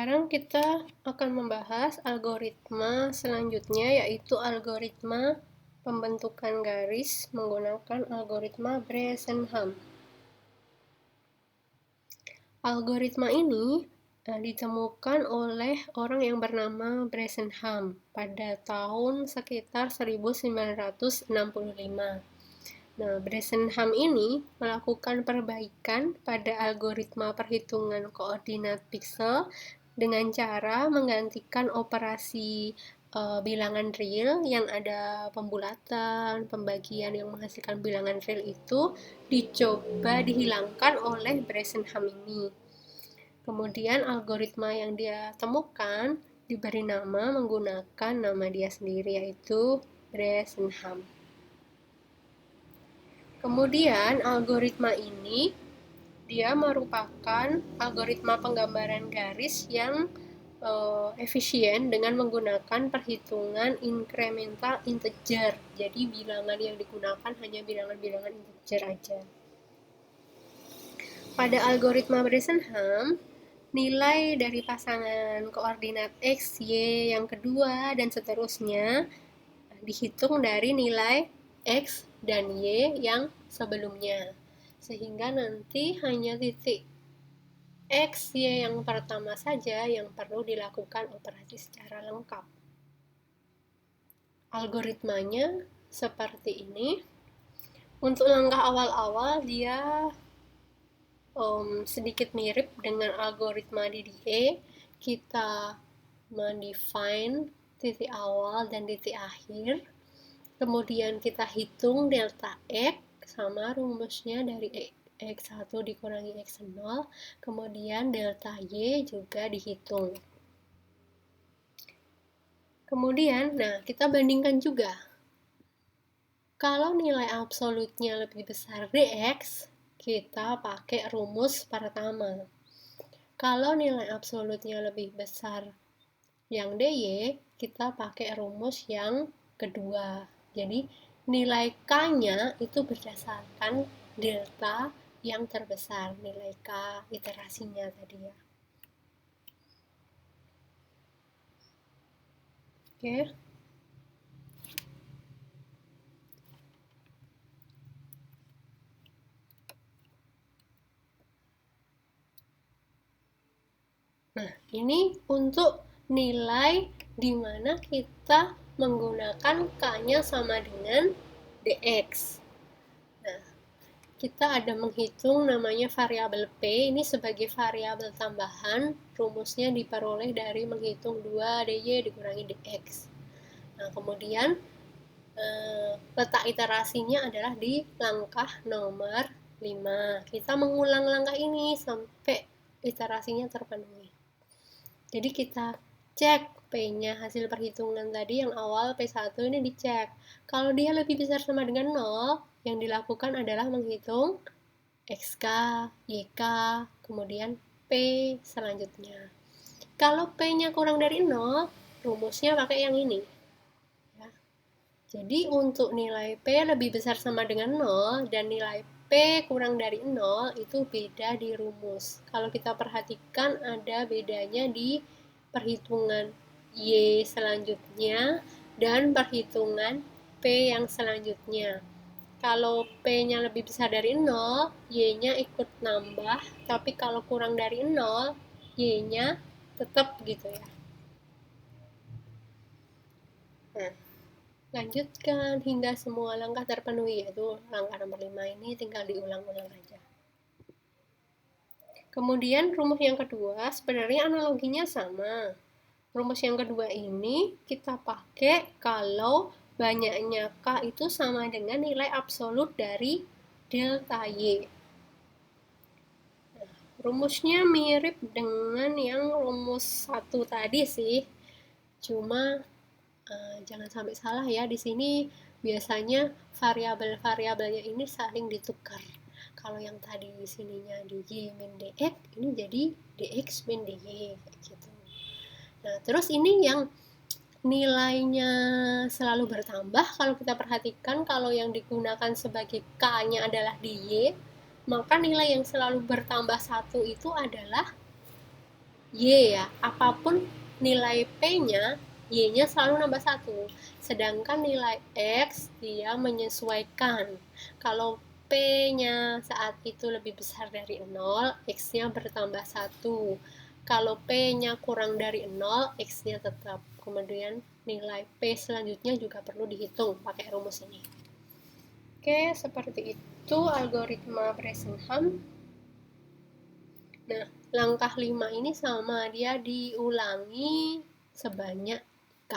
Sekarang kita akan membahas algoritma selanjutnya, yaitu algoritma pembentukan garis menggunakan algoritma Bresenham. Algoritma ini ditemukan oleh orang yang bernama Bresenham pada tahun sekitar 1965. Nah, Bresenham ini melakukan perbaikan pada algoritma perhitungan koordinat piksel dengan cara menggantikan operasi bilangan real yang ada pembulatan, pembagian yang menghasilkan bilangan real itu dicoba dihilangkan oleh Bresenham ini. Kemudian algoritma yang dia temukan diberi nama menggunakan nama dia sendiri, yaitu Bresenham. Kemudian algoritma ini dia merupakan algoritma penggambaran garis yang efisien dengan menggunakan perhitungan incremental integer. Jadi bilangan yang digunakan hanya bilangan-bilangan integer aja. Pada algoritma Bresenham, nilai dari pasangan koordinat x, y yang kedua dan seterusnya dihitung dari nilai x dan y yang sebelumnya. Sehingga nanti hanya titik x, y yang pertama saja yang perlu dilakukan operasi secara lengkap. Algoritmanya seperti ini. Untuk langkah awal-awal dia sedikit mirip dengan algoritma DDA. Kita mendefine titik awal dan titik akhir. Kemudian kita hitung delta X sama rumusnya dari X1 dikurangi X0. Kemudian delta Y juga dihitung. Kemudian, kita bandingkan juga. Kalau nilai absolutnya lebih besar dx, kita pakai rumus pertama. Kalau nilai absolutnya lebih besar yang dy, kita pakai rumus yang kedua. Jadi nilai k-nya itu berdasarkan delta yang terbesar, nilai k iterasinya tadi ya. Oke. Nah, ini untuk nilai di mana kita menggunakan k-nya sama dengan dx. Nah, kita ada menghitung namanya variabel p, ini sebagai variabel tambahan, rumusnya diperoleh dari menghitung 2 dy dikurangi dx. Nah, kemudian letak iterasinya adalah di langkah nomor 5. Kita mengulang langkah ini sampai iterasinya terpenuhi. Jadi kita cek P-nya hasil perhitungan tadi yang awal P1 ini dicek. Kalau dia lebih besar sama dengan 0, yang dilakukan adalah menghitung XK, YK, kemudian P selanjutnya. Kalau P-nya kurang dari 0, rumusnya pakai yang ini. Ya. Jadi untuk nilai P lebih besar sama dengan 0 dan nilai P kurang dari 0 itu beda di rumus. Kalau kita perhatikan ada bedanya di perhitungan Y selanjutnya dan perhitungan P yang selanjutnya. Kalau P-nya lebih besar dari 0, Y-nya ikut nambah, tapi kalau kurang dari 0, Y-nya tetap gitu ya. Nah, lanjutkan hingga semua langkah terpenuhi, yaitu langkah nomor 5 ini tinggal diulang-ulang aja. Kemudian rumus yang kedua sebenarnya analoginya sama. Rumus yang kedua ini kita pakai kalau banyaknya K itu sama dengan nilai absolut dari delta Y. Nah, rumusnya mirip dengan yang rumus 1 tadi sih. Cuma jangan sampai salah ya, di sini biasanya variabel-variabelnya ini saling ditukar. Kalau yang tadi di sininya dy min dx, ini jadi dx min dy kayak gitu. Nah, terus ini yang nilainya selalu bertambah, kalau kita perhatikan kalau yang digunakan sebagai k-nya adalah dy, maka nilai yang selalu bertambah 1 itu adalah Y ya, apapun nilai P-nya, Y-nya selalu nambah 1. Sedangkan nilai X, dia menyesuaikan. Kalau P-nya saat itu lebih besar dari 0, X-nya bertambah 1. Kalau P-nya kurang dari 0, X-nya tetap. Kemudian nilai P selanjutnya juga perlu dihitung pakai rumus ini. Oke, seperti itu algoritma Bresenham. Nah, langkah 5 ini sama, dia diulangi sebanyak K.